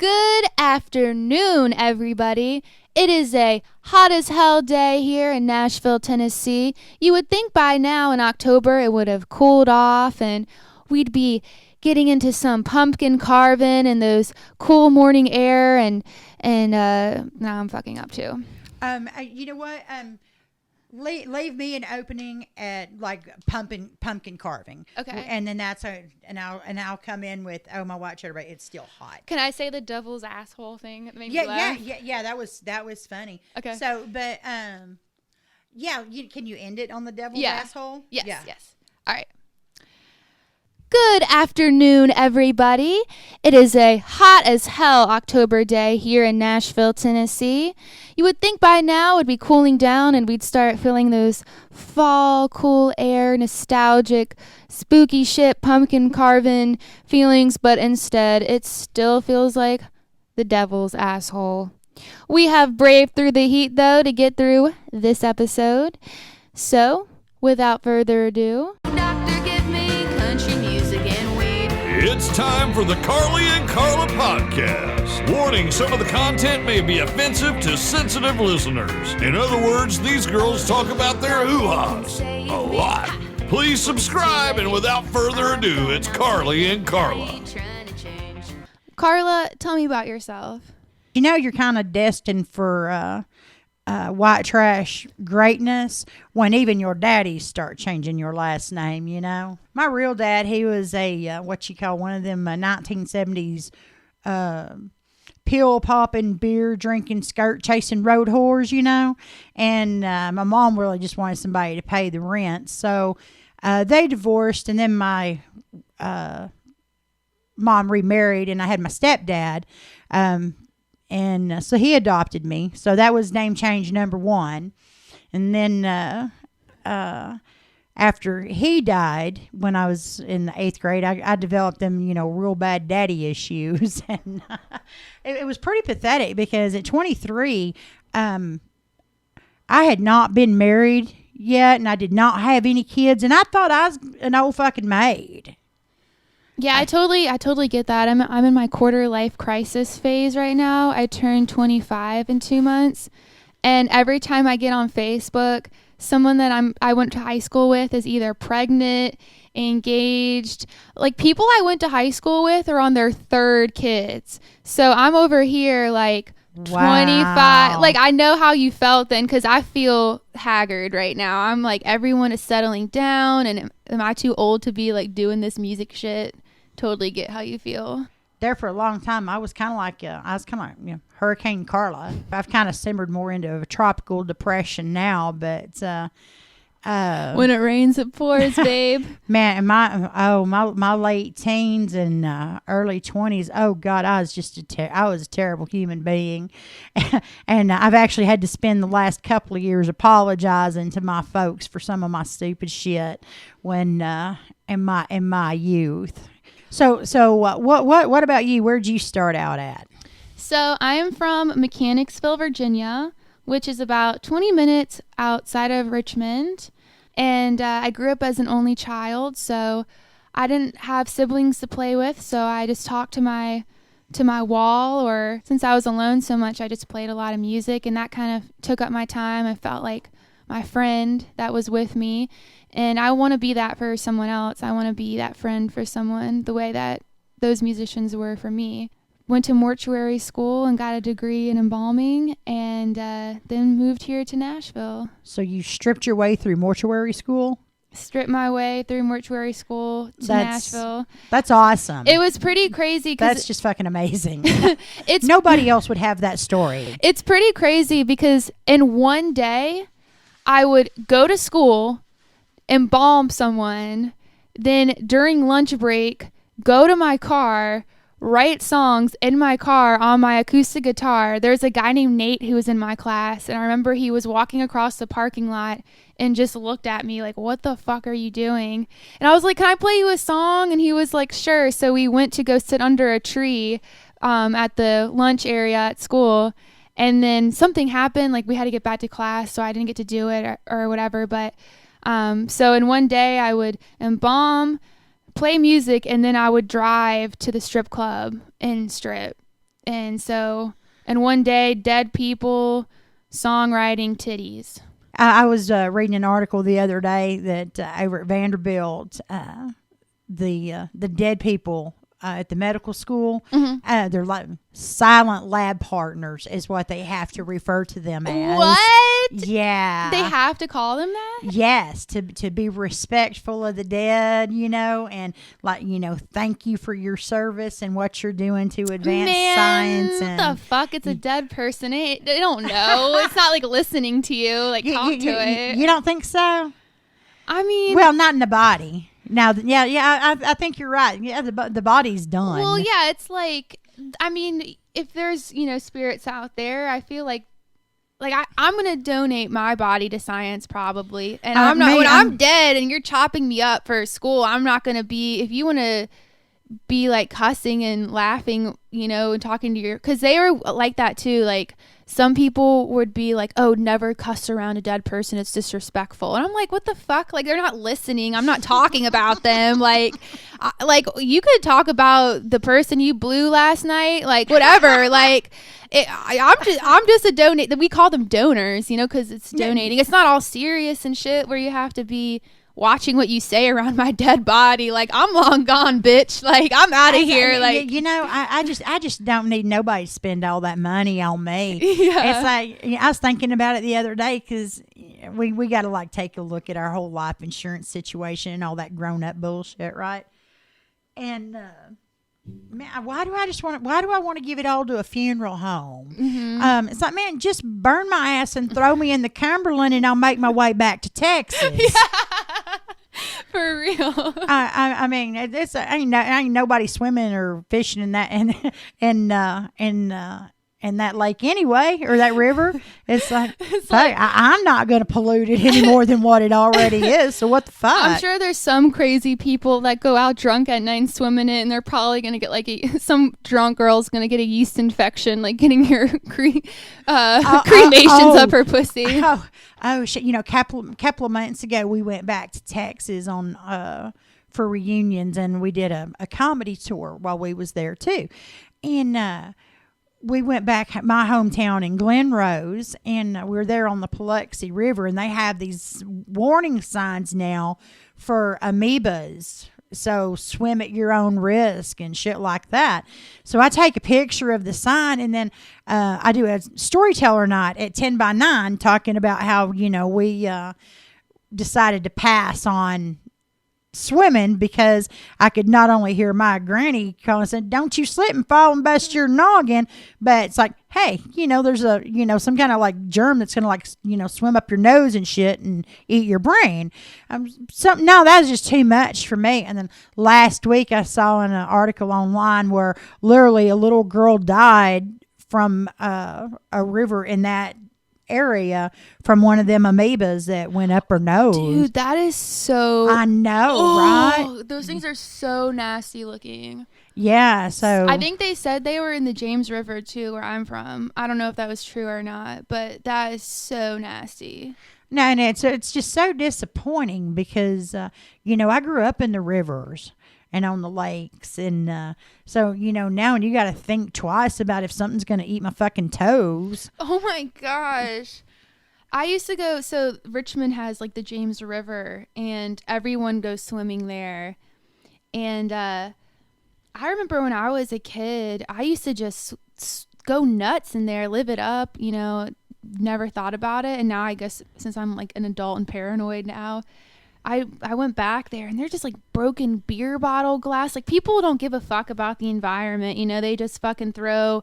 Good afternoon, everybody. It is a hot as hell day here in Nashville, Tennessee. You would think by now in October it would have cooled off and we'd be getting into some pumpkin carving and those cool morning air and now I'm fucking up too. You know what? Leave me an opening at like pumpkin carving. Okay. And then I'll come in with my white cheddar bacon. It's still hot. Can I say the devil's asshole thing that made me laugh? Yeah. That was funny. Okay. So, but can you end it on the devil's asshole? Yes. Yeah. Yes. All right. Good afternoon, everybody. It is a hot as hell October day here in Nashville, Tennessee. You would think by now it would be cooling down and we'd start feeling those fall, cool air, nostalgic, spooky shit, pumpkin carving feelings, but instead it still feels like the devil's asshole. We have braved through the heat, though, to get through this episode. So, without further ado, Doctor, give me country music and weed. It's time for the Karla and Karla podcast. Warning, some of the content may be offensive to sensitive listeners. In other words, these girls talk about their hoo-has a lot. Please subscribe, and without further ado, it's Karla and Karla. Karla, tell me about yourself. You know you're kind of destined for white trash greatness when even your daddies start changing your last name, you know. My real dad, he was a one of them 1970s pill popping, beer drinking, skirt chasing road whores, you know. And my mom really just wanted somebody to pay the rent, so they divorced, and then my mom remarried, and I had my stepdad. And so he adopted me. So that was name change number one. And then after he died, when I was in the 8th grade, I developed them, real bad daddy issues. And it was pretty pathetic because at 23, I had not been married yet, and I did not have any kids. And I thought I was an old fucking maid. Yeah, I totally get that. I'm in my quarter life crisis phase right now. I turned 25 in 2 months, and every time I get on Facebook, someone that I went to high school with is either pregnant, engaged. Like, people I went to high school with are on their 3rd kids. So I'm over here like 25. Wow. Like, I know how you felt then, because I feel haggard right now. I'm like, everyone is settling down, and am I too old to be like doing this music shit? Totally get how you feel. There for a long time, I was kind of like Hurricane Karla. I've kind of simmered more into a tropical depression now, but when it rains, it pours, babe. Man, my late teens and early 20s. Oh God, I was just I was a terrible human being, and I've actually had to spend the last couple of years apologizing to my folks for some of my stupid shit when in my youth. So what about you? Where'd you start out at? So I am from Mechanicsville, Virginia, which is about 20 minutes outside of Richmond. And I grew up as an only child, so I didn't have siblings to play with. So I just talked to my wall, or since I was alone so much, I just played a lot of music, and that kind of took up my time. I felt like my friend that was with me. And I want to be that for someone else. I want to be that friend for someone the way that those musicians were for me. Went to mortuary school and got a degree in embalming, and then moved here to Nashville. So you stripped your way through mortuary school? Stripped my way through mortuary school to Nashville. That's awesome. It was pretty crazy. That's just fucking amazing. Nobody else would have that story. It's pretty crazy because in one day, I would go to school, embalm someone, then during lunch break, go to my car, write songs in my car on my acoustic guitar. There's a guy named Nate who was in my class, and I remember he was walking across the parking lot and just looked at me like, what the fuck are you doing? And I was like, can I play you a song? And he was like, sure. So we went to go sit under a tree at the lunch area at school. And then something happened, like we had to get back to class, so I didn't get to do it or whatever. But so in one day I would embalm, play music, and then I would drive to the strip club and strip. And so, and one day, dead people, songwriting titties. I was reading an article the other day that over at Vanderbilt, the dead people at the medical school, they're like silent lab partners is what they have to refer to them as. What? Yeah. They have to call them that? Yes, to be respectful of the dead, and thank you for your service and what you're doing to advance science. What And the fuck? It's a dead person. They don't know. It's not like listening to you, like talk to it. You don't think so? I mean, well, not in the body. Now, I think you're right. Yeah, the body's done. well, yeah, it's like, I mean, if there's spirits out there, I feel like I'm gonna donate my body to science probably, and I'm not. When I'm dead and you're chopping me up for school, I'm not gonna be. If you want to be like cussing and laughing, and talking to because they were like that too. Like some people would be like, "Oh, never cuss around a dead person; it's disrespectful." And I'm like, "What the fuck? Like they're not listening. I'm not talking about them. Like you could talk about the person you blew last night, like whatever. Like I'm just a donate. We call them donors, because it's donating. It's not all serious and shit where you have to be watching what you say around my dead body. Like I'm long gone, bitch. Like I'm out of here. Like I just don't need nobody to spend all that money on me. Yeah. It's like I was thinking about it the other day because we got to like take a look at our whole life insurance situation and all that grown up bullshit, right? And man, why do I want to give it all to a funeral home? Mm-hmm. It's like, man, just burn my ass and throw me in the Cumberland, and I'll make my way back to Texas. For real. I mean, it's ain't nobody swimming or fishing in that in that lake anyway, or that river. It's like, I'm not going to pollute it any more than what it already is. So what the fuck? I'm sure there's some crazy people that go out drunk at night and swim in it, and they're probably going to get like some drunk girl's going to get a yeast infection, like getting her cremations up her pussy. Oh shit! Couple of months ago, we went back to Texas for reunions, and we did a comedy tour while we was there too, and we went back my hometown in Glen Rose, and we were there on the Paluxy River, and they have these warning signs now for amoebas. So swim at your own risk and shit like that. So I take a picture of the sign, and then I do a storyteller night at 10 by 9 talking about how, we decided to pass on swimming because I could not only hear my granny calling and saying, "Don't you slip and fall and bust your noggin," but it's like, hey, there's a some kind of like germ that's gonna like swim up your nose and shit and eat your brain. No, that was just too much for me. And then last week I saw an article online where literally a little girl died from a river in that area from one of them amoebas that went up her nose. Dude, that is so... I know, right? Those things are so nasty looking. Yeah, so... I think they said they were in the James River, too, where I'm from. I don't know if that was true or not, but that is so nasty. No, and it's just so disappointing because, I grew up in the rivers and on the lakes. And so, now you got to think twice about if something's going to eat my fucking toes. Oh, my gosh. I used to go, so Richmond has like the James River, and everyone goes swimming there. And I remember when I was a kid, I used to just go nuts in there, live it up, never thought about it. And now I guess since I'm like an adult and paranoid now, I went back there, and they're just like broken beer bottle glass. Like people don't give a fuck about the environment. They just fucking throw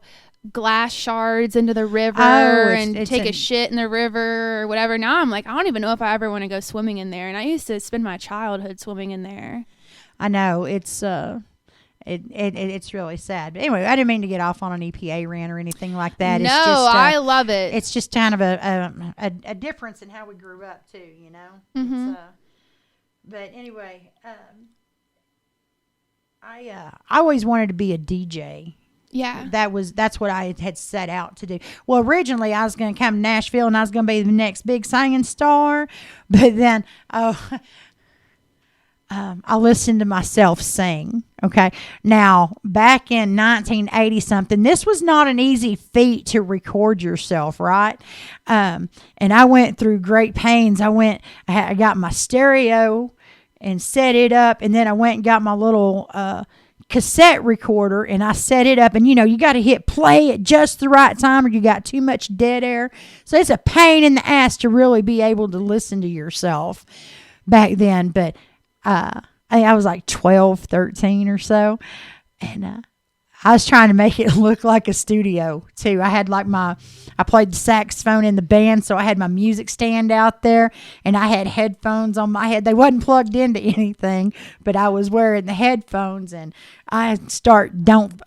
glass shards into the river and take a shit in the river or whatever. Now I'm like, I don't even know if I ever want to go swimming in there. And I used to spend my childhood swimming in there. I know it's really sad. But anyway, I didn't mean to get off on an EPA rant or anything like that. No, it's just, I love it. It's just kind of a difference in how we grew up too. Mm-hmm. But anyway, I always wanted to be a DJ. Yeah. That's what I had set out to do. Well, originally I was going to come to Nashville and I was going to be the next big singing star, but then I listened to myself sing Okay. Now, back in 1980 something, this was not an easy feat to record yourself, right? And I went through great pains. I got my stereo and set it up, and then I went and got my little cassette recorder, and I set it up, and you got to hit play at just the right time or you got too much dead air. So it's a pain in the ass to really be able to listen to yourself back then. But I was like 12, 13 or so, and I was trying to make it look like a studio too. I had I played the saxophone in the band, so I had my music stand out there, and I had headphones on my head. They wasn't plugged into anything, but I was wearing the headphones, and I start Don't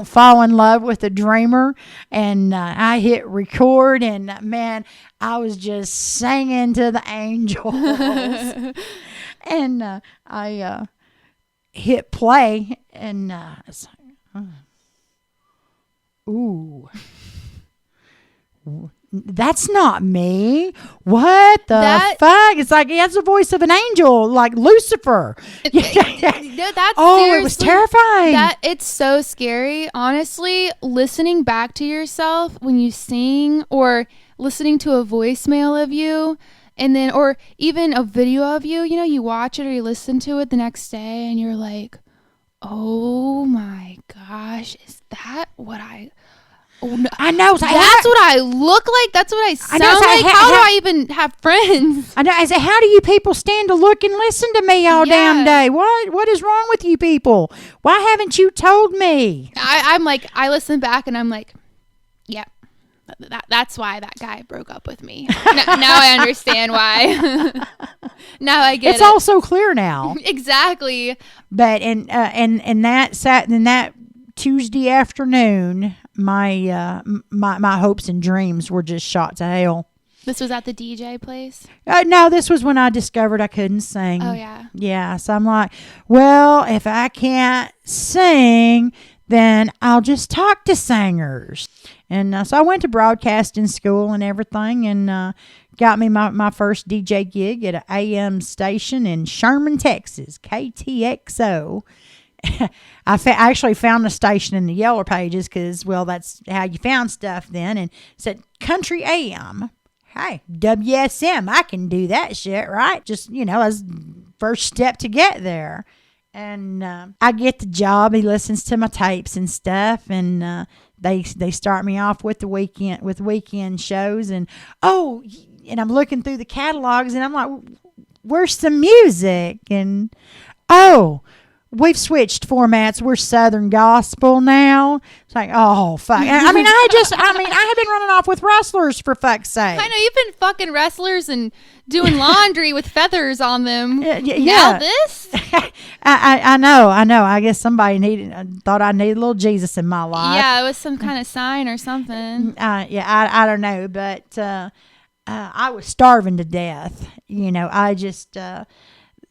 Fall in Love with a Dreamer, and I hit record, and man, I was just singing to the angels. And I hit play, and it's like, ooh, that's not me. What the fuck? It's like, that's the voice of an angel, like Lucifer. It was terrifying. It's so scary. Honestly, listening back to yourself when you sing, or listening to a voicemail of you, and then, or even a video of you, you watch it or you listen to it the next day, and you're like, oh my gosh, is that what I know? That's what I look like. That's what I sound like. How do I even have friends? I know. I say, how do you people stand to look and listen to me all damn day? What is wrong with you people? Why haven't you told me? I'm like, I listen back and I'm like, yep. That's why that guy broke up with me. Now I understand why. Now I get it. It's all so clear now. Exactly. But in that Tuesday afternoon, my hopes and dreams were just shot to hell. This was at the DJ place? No, this was when I discovered I couldn't sing. Oh, yeah. Yeah, so I'm like, well, if I can't sing, then I'll just talk to singers. And so I went to broadcasting school and everything, and got me my first DJ gig at an AM station in Sherman, Texas, KTXO. I actually found the station in the Yellow Pages because, well, that's how you found stuff then, and it said Country AM. Hey, WSM, I can do that shit, right? Just, as first step to get there. And I get the job. He listens to my tapes and stuff, and they start me off with the weekend shows, and I'm looking through the catalogs, and I'm like, where's some music? And we've switched formats. We're Southern gospel now. It's like, oh fuck. I have been running off with wrestlers, for fuck's sake. I know, you've been fucking wrestlers and doing laundry with feathers on them. Yeah. Now this? I know. I guess somebody thought I needed a little Jesus in my life. Yeah, it was some kind of sign or something. I don't know, but I was starving to death. I just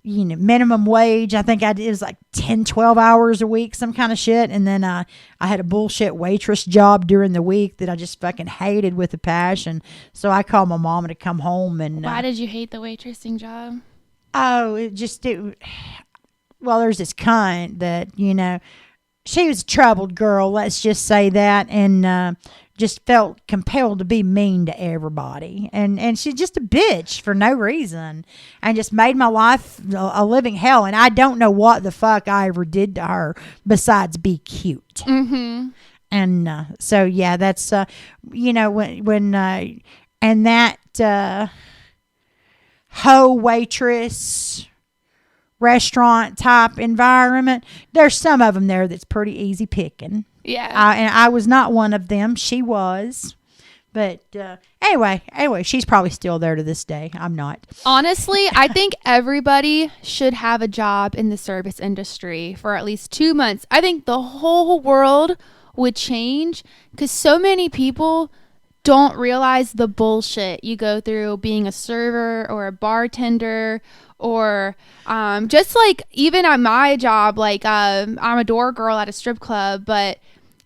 minimum wage. I think it was like 10, 12 hours a week, some kind of shit. And then I had a bullshit waitress job during the week that I just fucking hated with a passion. So I called my mom to come home. And why did you hate the waitressing job? Well, there's this cunt that, she was a troubled girl, let's just say that. And just felt compelled to be mean to everybody. And she's just a bitch for no reason. And just made my life a living hell. And I don't know what the fuck I ever did to her besides be cute. Mm-hmm. And so, yeah, that's, when and that hoe waitress restaurant type environment, there's some of them there that's pretty easy picking. Yeah. And I was not one of them. She was. But anyway, she's probably still there to this day. I'm not. Honestly, I think everybody should have a job in the service industry for at least 2 months. I think the whole world would change because so many people don't realize the bullshit you go through being a server or a bartender, or just like even at my job, like I'm a door girl at a strip club, but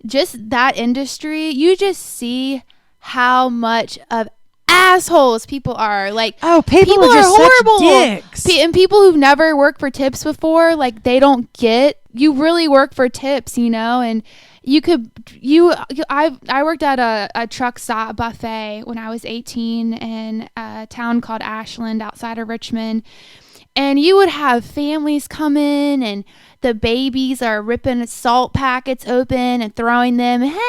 just that industry, you just see how much of assholes people are. Like, people are just horrible. Such dicks. And people who've never worked for tips before, like, they don't get, you really work for tips, you know? And I worked at a truck stop buffet when I was 18 in a town called Ashland outside of Richmond. And you would have families come in, and the babies are ripping salt packets open and throwing them. Hey,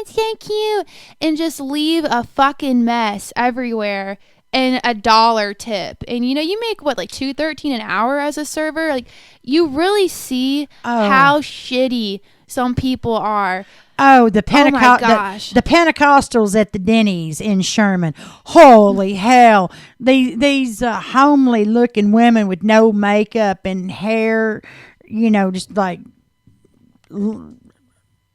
it's so cute. And just leave a fucking mess everywhere and $1 tip. And, you know, you make, what, like $2.13 an hour as a server? Like, you really see how shitty some people are. Oh, the my gosh. The Pentecostals at the Denny's in Sherman. Holy hell. These homely looking women with no makeup and hair, you know, just like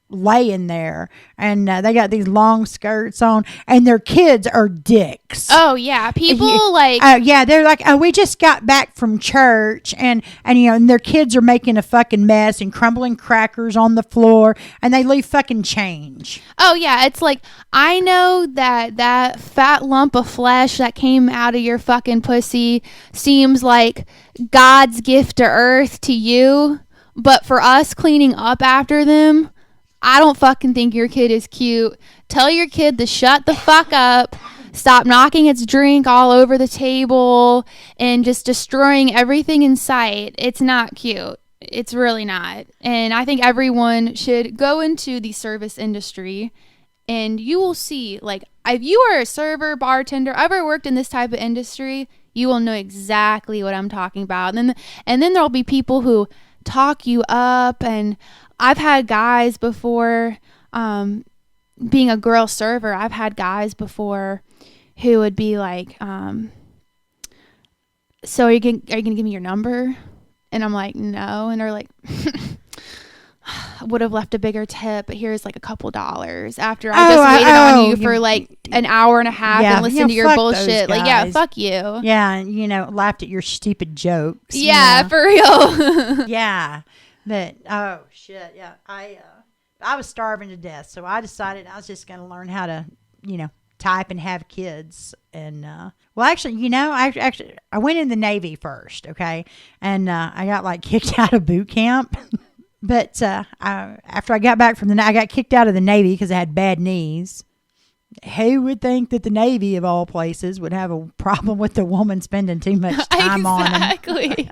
laying there, and they got these long skirts on, and their kids are dicks. Oh yeah, people they're like, we just got back from church, and you know, and their kids are making a fucking mess and crumbling crackers on the floor, and they leave fucking change. Oh yeah, it's like, I know that fat lump of flesh that came out of your fucking pussy seems like God's gift to earth to you, but for us cleaning up after them, I don't fucking think your kid is cute. Tell your kid to shut the fuck up, stop knocking its drink all over the table, and just destroying everything in sight. It's not cute. It's really not. And I think everyone should go into the service industry, and you will see, like, if you are a server, bartender, ever worked in this type of industry, you will know exactly what I'm talking about. And then there'll be people who talk you up, and I've had guys before, being a girl server, I've had guys before who would be like, so are you gonna give me your number? And I'm like, no. And they're like, I would have left a bigger tip, but here's like a couple dollars after I just waited on you for like an hour and a half and listened to your bullshit. Like, yeah, fuck you. Yeah, and you know, laughed at your stupid jokes. Yeah, you know? for real. Yeah. But oh shit, yeah. I was starving to death, so I decided I was just going to learn how to, you know, type and have kids. And well, actually, you know, I went in the Navy first, okay, and I got like kicked out of boot camp. But after I got back from I got kicked out of the Navy because I had bad knees. Who would think that the Navy, of all places, would have a problem with the woman spending too much time on them? Exactly.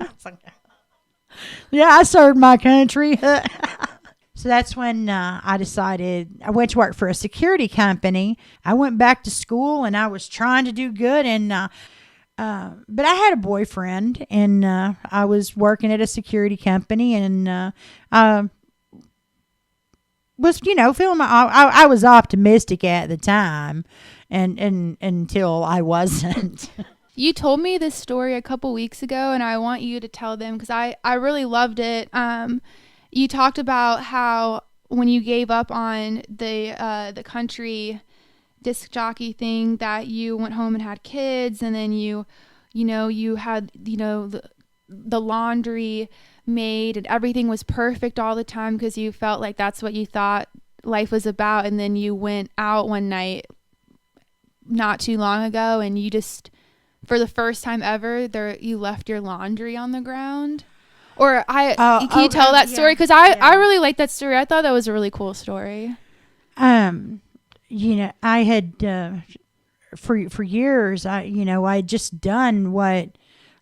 Yeah, I served my country. So that's when I decided I went to work for a security company. I went back to school, and I was trying to do good. And but I had a boyfriend, and I was working at a security company, and was, you know, feeling I was optimistic at the time, and until I wasn't. You told me this story a couple weeks ago, and I want you to tell them because I really loved it. You talked about how when you gave up on the country disc jockey thing, that you went home and had kids, and then you had, you know, the laundry made, and everything was perfect all the time because you felt like that's what you thought life was about. And then you went out one night not too long ago, and you just, for the first time ever, you left your laundry on the ground. Or can you tell that story? Because I really like that story. I thought that was a really cool story. You know, I had for years, I had just done what,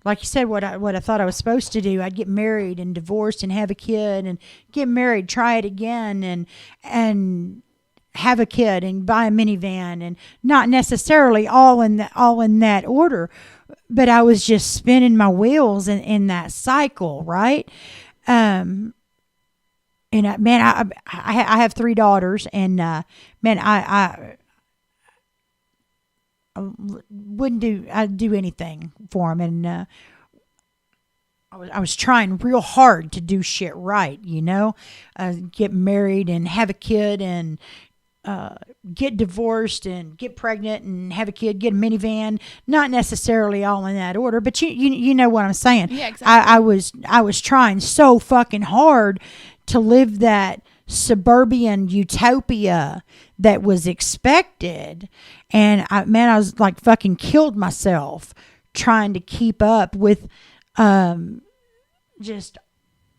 like you said, what I thought I was supposed to do. I'd get married and divorced and have a kid, and get married, try it again, and have a kid and buy a minivan, and not necessarily all in that order. But I was just spinning my wheels in that cycle, right? And I have 3 daughters, and I I'd do anything for them, and I was trying real hard to do shit right, you know, get married and have a kid, and get divorced and get pregnant and have a kid, get a minivan, not necessarily all in that order, but you know what I'm saying. Yeah, exactly. I was trying so fucking hard to live that suburban utopia that was expected. And I was like fucking killed myself trying to keep up with just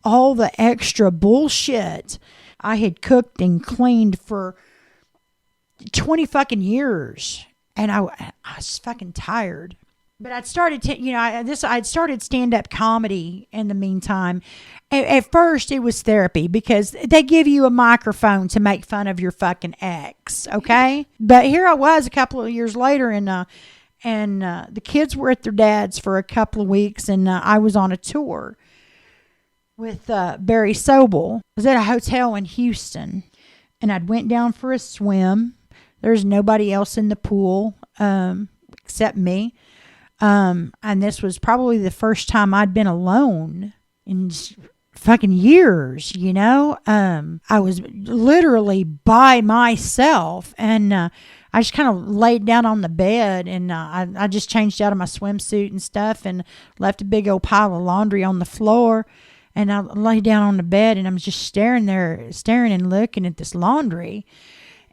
all the extra bullshit I had cooked and cleaned for 20 fucking years. And I was fucking tired. But I'd started I'd started stand-up comedy in the meantime. At first, it was therapy because they give you a microphone to make fun of your fucking ex, okay? But here I was a couple of years later, and the kids were at their dad's for a couple of weeks, and I was on a tour with Barry Sobel. I was at a hotel in Houston, and I'd went down for a swim. There's nobody else in the pool except me. And this was probably the first time I'd been alone in fucking years, you know? I was literally by myself, and I just kind of laid down on the bed, and I just changed out of my swimsuit and stuff and left a big old pile of laundry on the floor, and I lay down on the bed, and I'm just staring and looking at this laundry,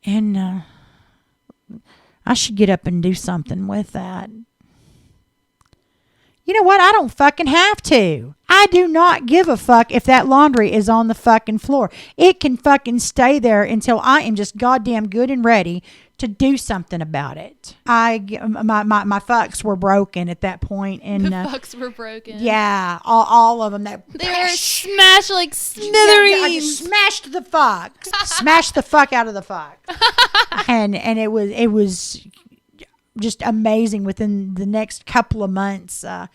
and I should get up and do something with that. You know what? I don't fucking have to. I do not give a fuck if that laundry is on the fucking floor. It can fucking stay there until I am just goddamn good and ready to do something about it. My fucks were broken at that point, and the fucks were broken. Yeah, all of them. They were smashed like smithereens. I just smashed the fucks, smashed the fuck out of the fuck, and it was just amazing. Within the next couple of months, I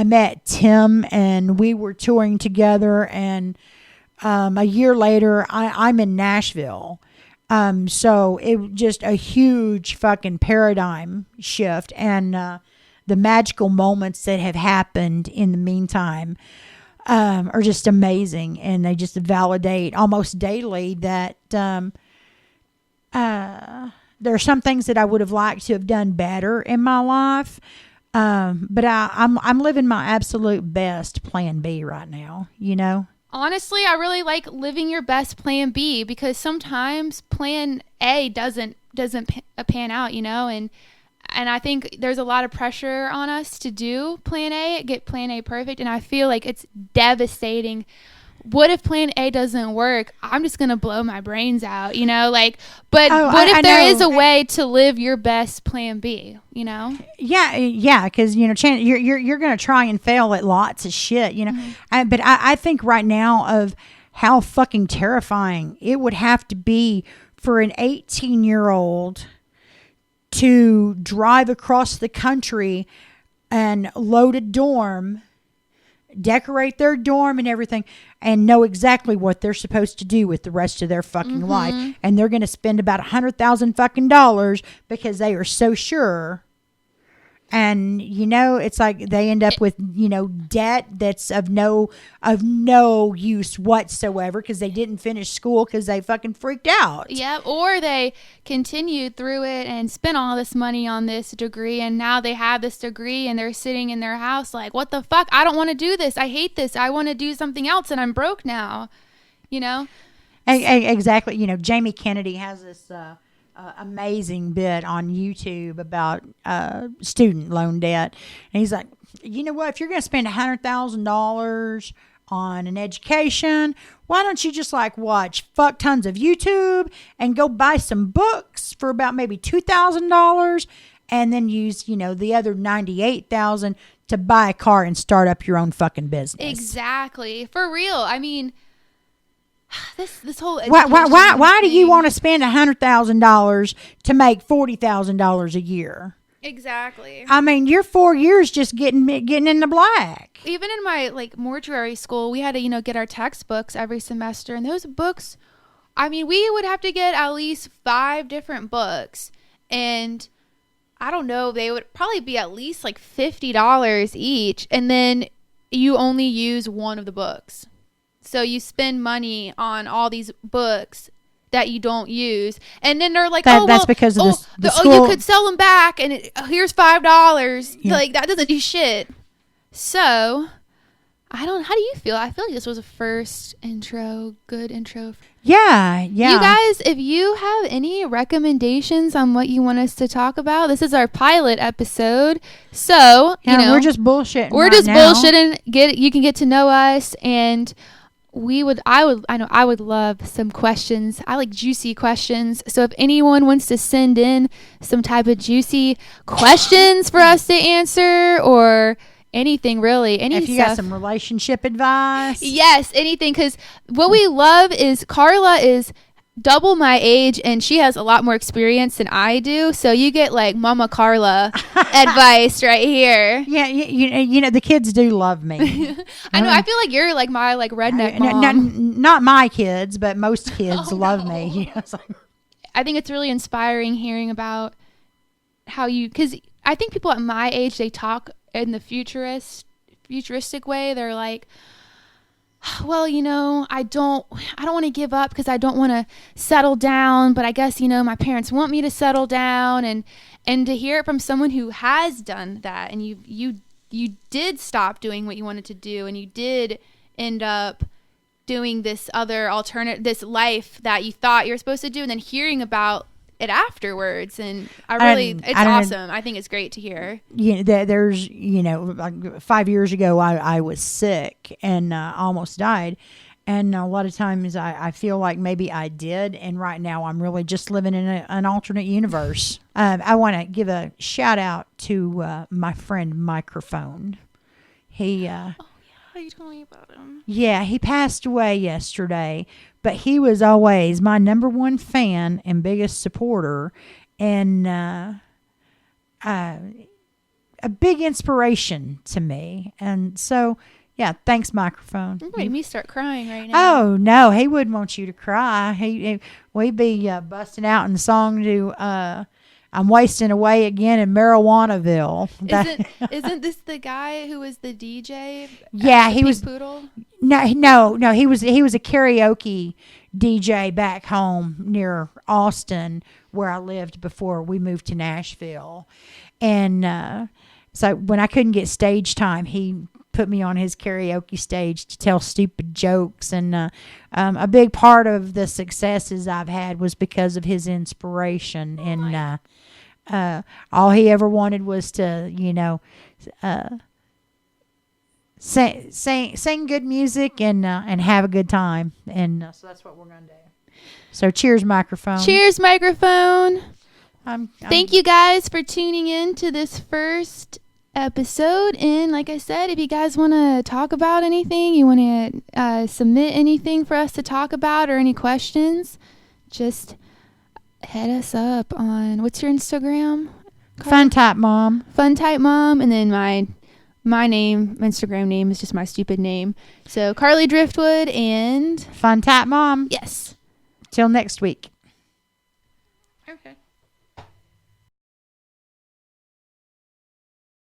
met Tim, and we were touring together, and a year later I'm in Nashville. So it was just a huge fucking paradigm shift, and the magical moments that have happened in the meantime are just amazing, and they just validate almost daily that there are some things that I would have liked to have done better in my life, but I'm living my absolute best plan B right now, you know? Honestly, I really like living your best plan B, because sometimes plan A doesn't pan out, you know, and I think there's a lot of pressure on us to do plan A, get plan A perfect, and I feel like it's devastating. What if plan A doesn't work? I'm just going to blow my brains out, you know, like, but what if there is a way to live your best plan B, you know? Yeah. Cause you know, you're going to try and fail at lots of shit, you know, mm-hmm. But I think right now of how fucking terrifying it would have to be for an 18-year-old to drive across the country and load a dorm, decorate their dorm and everything, and know exactly what they're supposed to do with the rest of their fucking life. And they're going to spend about $100,000 fucking dollars because they are so sure. And, you know, it's like they end up with, you know, debt that's of no use whatsoever because they didn't finish school because they fucking freaked out. Yeah, or they continued through it and spent all this money on this degree, and now they have this degree and they're sitting in their house like, what the fuck? I don't want to do this. I hate this. I want to do something else, and I'm broke now, you know? Exactly. You know, Jamie Kennedy has this amazing bit on YouTube about student loan debt, and he's like, you know what, if you're going to spend $100,000 on an education, why don't you just like watch fuck tons of YouTube and go buy some books for about maybe $2,000, and then use, you know, the other $98,000 to buy a car and start up your own fucking business. Exactly, for real. I mean, this whole why do you want to spend $100,000 to make $40,000 a year? Exactly. I mean, you're 4 years just getting in the black. Even in my like mortuary school, we had to, you know, get our textbooks every semester, and those books, I mean, we would have to get at least 5 different books, and I don't know, they would probably be at least like $50 each, and then you only use one of the books. So you spend money on all these books that you don't use, and then they're like, that's because of the school. You could sell them back, and here's $5. Yeah. Like, that doesn't do shit. So How do you feel? I feel like this was a first intro, good intro. Yeah. You guys, if you have any recommendations on what you want us to talk about, this is our pilot episode. So, we're just bullshitting. We're just bullshitting. You can get to know us, and I would love some questions. I like juicy questions. So if anyone wants to send in some type of juicy questions for us to answer, or anything really, if you got some relationship advice, yes, anything, because what we love is Karla is double my age and she has a lot more experience than I do, so you get like Mama Karla advice right here. Yeah, you know the kids do love me. I know. I feel like you're like my redneck mom. Not my kids, but most kids love me. I think it's really inspiring hearing about how because I think people at my age, they talk in the futuristic way. They're like, well, I don't want to give up because I don't want to settle down, but I guess, my parents want me to settle down, and to hear it from someone who has done that, and you did stop doing what you wanted to do, and you did end up doing this other this life that you thought you were supposed to do, and then hearing about it afterwards, and it's awesome. I think it's great to hear. There's like 5 years ago I was sick and almost died, and a lot of times I feel like maybe I did, and right now I'm really just living in an alternate universe. I want to give a shout out to my friend Microphone. He you told me about him. Yeah, he passed away yesterday, but he was always my number one fan and biggest supporter, and a big inspiration to me. And so, yeah, thanks, Microphone. You're making me start crying right now. Oh, no, he wouldn't want you to cry. We'd be busting out in song to I'm wasting away again in Marijuanaville. Isn't this the guy who was the DJ? Yeah, he was. Poodle? No. He was a karaoke DJ back home near Austin, where I lived before we moved to Nashville. And so when I couldn't get stage time, he put me on his karaoke stage to tell stupid jokes. And a big part of the successes I've had was because of his inspiration. And all he ever wanted was to, sing good music and have a good time. And so that's what we're going to do. So cheers, Microphone. Cheers, Microphone. Thank you guys for tuning in to this first episode. And like I said, if you guys want to talk about anything, you want to submit anything for us to talk about, or any questions, just hit us up on, what's your Instagram? Fun Type Mom. Fun Type Mom. And then my Instagram name is just my stupid name. So Carly Driftwood and Fun Type Mom. Yes. Till next week. Okay.